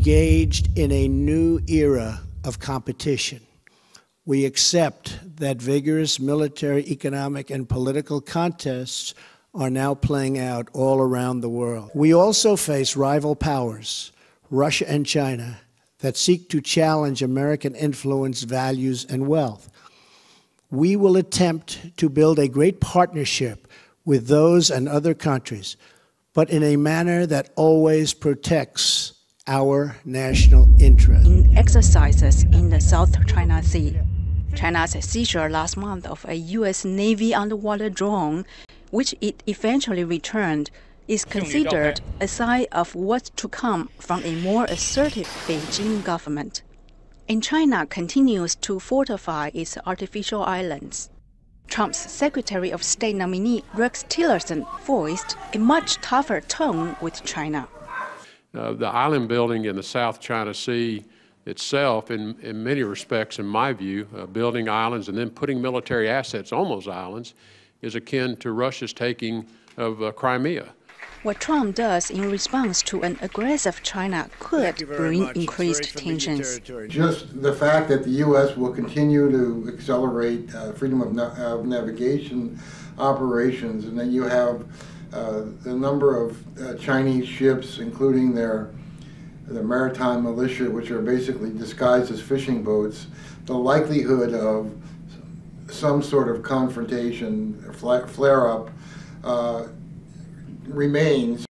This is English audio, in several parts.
engaged in a new era of competition. We accept that vigorous military, economic, and political contests are now playing out all around the world. We also face rival powers, Russia and China, that seek to challenge American influence, values, and wealth. We will attempt to build a great partnership with those and other countries, but in a manner that always protects our national interest. In exercises in the South China Sea, China's seizure last month of a U.S. Navy underwater drone, which it eventually returned, is considered a sign of what's to come from a more assertive Beijing government. And China continues to fortify its artificial islands. Trump's Secretary of State nominee Rex Tillerson voiced a much tougher tone with China. The island building in the South China Sea itself, in many respects, in my view, building islands and then putting military assets on those islands is akin to Russia's taking of Crimea. What Trump does in response to an aggressive China could bring increased tensions. Just the fact that the U.S. will continue to accelerate freedom of navigation operations, and then you have the number of Chinese ships, including their maritime militia, which are basically disguised as fishing boats, the likelihood of some sort of confrontation, flare-up, remains.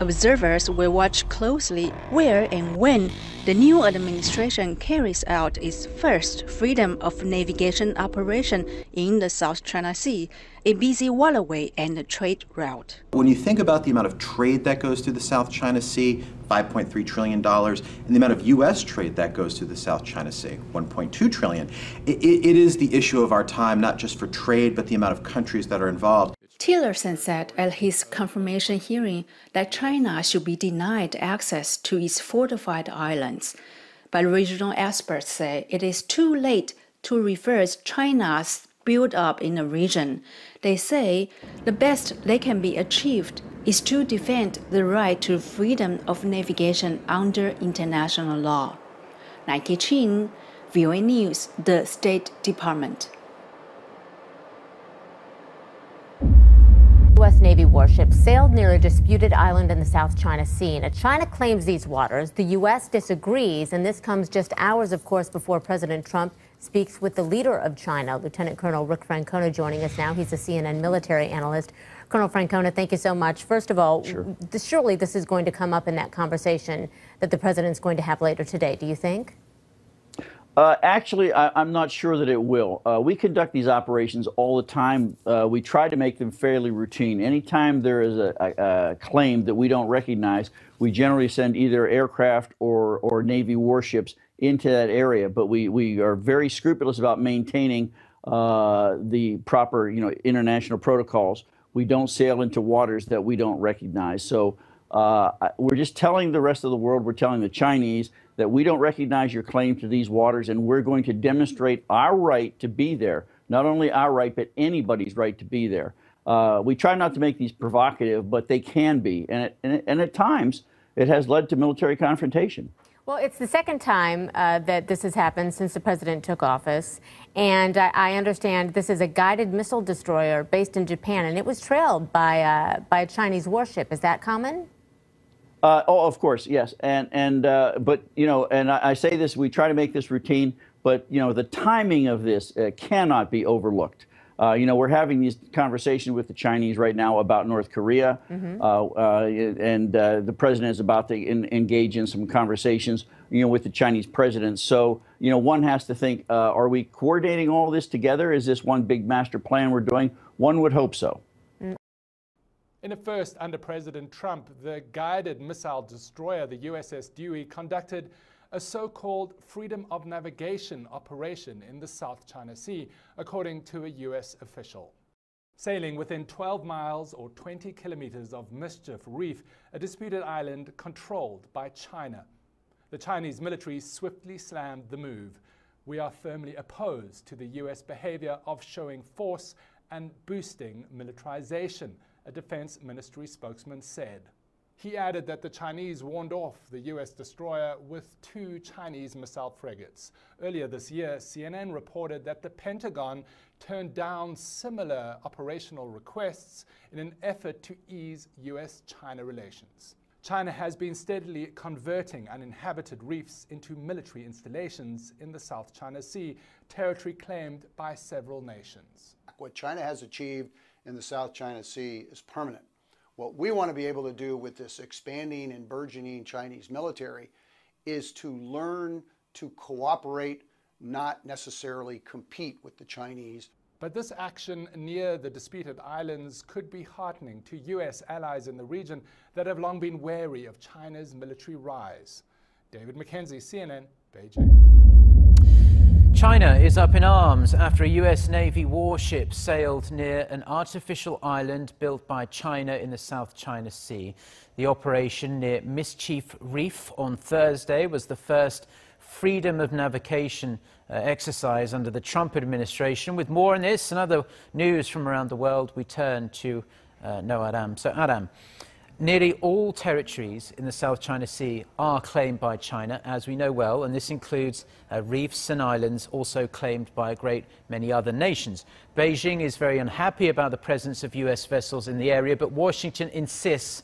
Observers will watch closely where and when the new administration carries out its first freedom of navigation operation in the South China Sea, a busy waterway and trade route. When you think about the amount of trade that goes through the South China Sea, $5.3 trillion, and the amount of U.S. trade that goes through the South China Sea, $1.2 trillion, it is the issue of our time, not just for trade, but the amount of countries that are involved. Tillerson said at his confirmation hearing that China should be denied access to its fortified islands. But regional experts say it is too late to reverse China's build-up in the region. They say the best that can be achieved is to defend the right to freedom of navigation under international law. Nike Chin, VOA News, the State Department. U.S. Navy warships sailed near a disputed island in the South China Sea. Now, China claims these waters. The U.S. disagrees, and this comes just hours, of course, before President Trump speaks with the leader of China, Lieutenant Colonel Rick Francona, joining us now. He's a CNN military analyst. Colonel Francona, thank you so much. First of all, surely this is going to come up in that conversation that the president's going to have later today, do you think? Actually, I'm not sure that it will. We conduct these operations all the time. We try to make them fairly routine. Anytime there is a claim that we don't recognize, we generally send either aircraft or Navy warships into that area. But we are very scrupulous about maintaining the proper, international protocols. We don't sail into waters that we don't recognize. So we're just telling the rest of the world, we're telling the Chinese that we don't recognize your claim to these waters, and we're going to demonstrate our right to be there. Not only our right, but anybody's right to be there. We try not to make these provocative, but they can be. And at times, it has led to military confrontation. Well, it's the second time that this has happened since the president took office. And I understand this is a guided missile destroyer based in Japan, and it was trailed by a Chinese warship. Is that common? Oh, of course, yes. But, and I say this, we try to make this routine, but, the timing of this cannot be overlooked. We're having these conversations with the Chinese right now about North Korea, and the president is about to engage in some conversations, with the Chinese president. So, one has to think, are we coordinating all this together? Is this one big master plan we're doing? One would hope so. In a first under President Trump, the guided missile destroyer, the USS Dewey, conducted a so-called freedom of navigation operation in the South China Sea, according to a U.S. official. Sailing within 12 miles or 20 kilometers of Mischief Reef, a disputed island controlled by China. The Chinese military swiftly slammed the move. We are firmly opposed to the U.S. behavior of showing force and boosting militarization, a defense ministry spokesman said. He added that the Chinese warned off the U.S. destroyer with 2 Chinese missile frigates. Earlier this year, CNN reported that the Pentagon turned down similar operational requests in an effort to ease U.S.-China relations. China has been steadily converting uninhabited reefs into military installations in the South China Sea, territory claimed by several nations. What China has achieved in the South China Sea is permanent. What we want to be able to do with this expanding and burgeoning Chinese military is to learn to cooperate, not necessarily compete with the Chinese. But this action near the disputed islands could be heartening to U.S. allies in the region that have long been wary of China's military rise. David McKenzie, CNN, Beijing. China is up in arms after a U.S. Navy warship sailed near an artificial island built by China in the South China Sea. The operation near Mischief Reef on Thursday was the first freedom of navigation exercise under the Trump administration. With more on this and other news from around the world, we turn to Adam. So Adam, nearly all territories in the South China Sea are claimed by China, as we know well, and this includes reefs and islands also claimed by a great many other nations. Beijing is very unhappy about the presence of U.S. vessels in the area, but Washington insists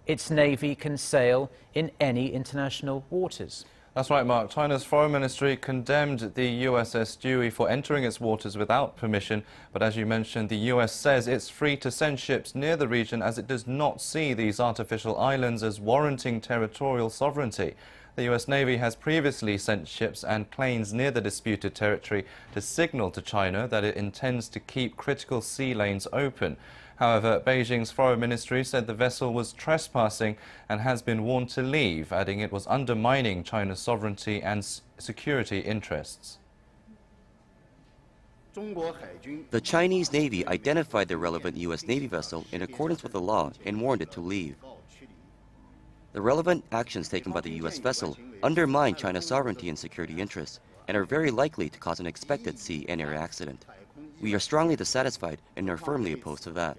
its navy can sail in any international waters. That's right, Mark. China's foreign ministry condemned the USS Dewey for entering its waters without permission. But as you mentioned, the US says it's free to send ships near the region as it does not see these artificial islands as warranting territorial sovereignty. The US Navy has previously sent ships and planes near the disputed territory to signal to China that it intends to keep critical sea lanes open. However, Beijing's foreign ministry said the vessel was trespassing and has been warned to leave, adding it was undermining China's sovereignty and security interests. The Chinese Navy identified the relevant U.S. Navy vessel in accordance with the law and warned it to leave. The relevant actions taken by the U.S. vessel undermine China's sovereignty and security interests and are very likely to cause an expected sea and air accident. We are strongly dissatisfied and are firmly opposed to that.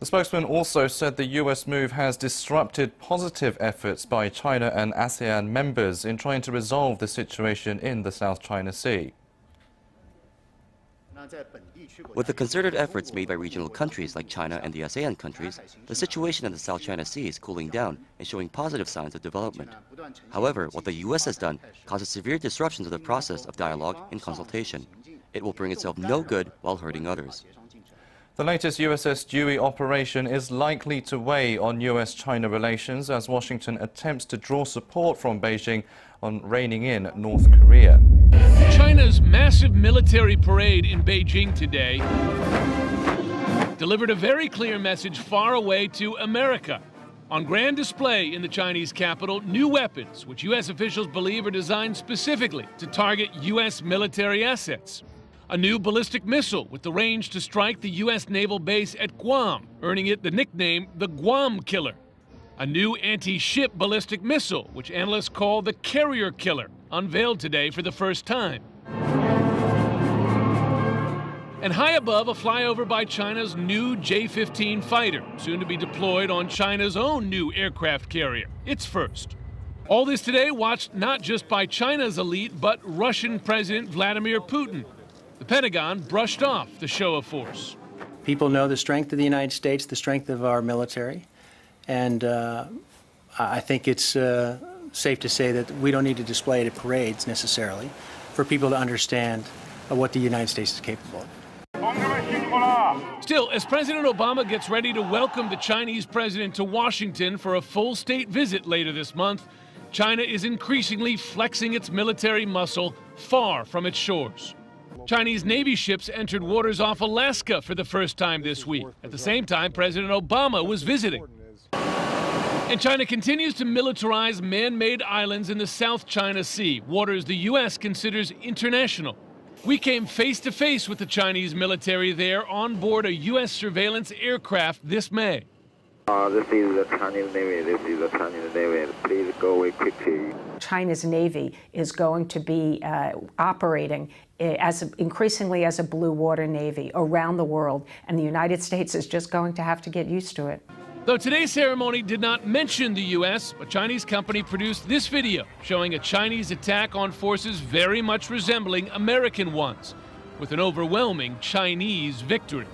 The spokesman also said the U.S. move has disrupted positive efforts by China and ASEAN members in trying to resolve the situation in the South China Sea. With the concerted efforts made by regional countries like China and the ASEAN countries, the situation in the South China Sea is cooling down and showing positive signs of development. However, what the U.S. has done causes severe disruption to the process of dialogue and consultation. It will bring itself no good while hurting others. The latest USS Dewey operation is likely to weigh on U.S.-China relations as Washington attempts to draw support from Beijing on reining in North Korea. China's massive military parade in Beijing today delivered a very clear message far away to America. On grand display in the Chinese capital, new weapons, which U.S. officials believe are designed specifically to target U.S. military assets. A new ballistic missile with the range to strike the U.S. naval base at Guam, earning it the nickname the Guam Killer. A new anti-ship ballistic missile, which analysts call the Carrier Killer, unveiled today for the first time. And high above, a flyover by China's new J-15 fighter, soon to be deployed on China's own new aircraft carrier, its first. All this today watched not just by China's elite, but Russian President Vladimir Putin. The Pentagon brushed off the show of force. People know the strength of the United States, the strength of our military, and I think it's safe to say that we don't need to display it at parades necessarily for people to understand what the United States is capable of. Still, as President Obama gets ready to welcome the Chinese president to Washington for a full state visit later this month, China is increasingly flexing its military muscle far from its shores. Chinese Navy ships entered waters off Alaska for the first time this week. At the same time, President Obama was visiting. And China continues to militarize man-made islands in the South China Sea, waters the U.S. considers international. We came face-to-face with the Chinese military there on board a U.S. surveillance aircraft this May. This is the Chinese Navy. This is the Chinese Navy. Please go away quickly. China's Navy is going to be operating increasingly as a blue water navy around the world, and the United States is just going to have to get used to it. Though today's ceremony did not mention the U.S., a Chinese company produced this video showing a Chinese attack on forces very much resembling American ones, with an overwhelming Chinese victory.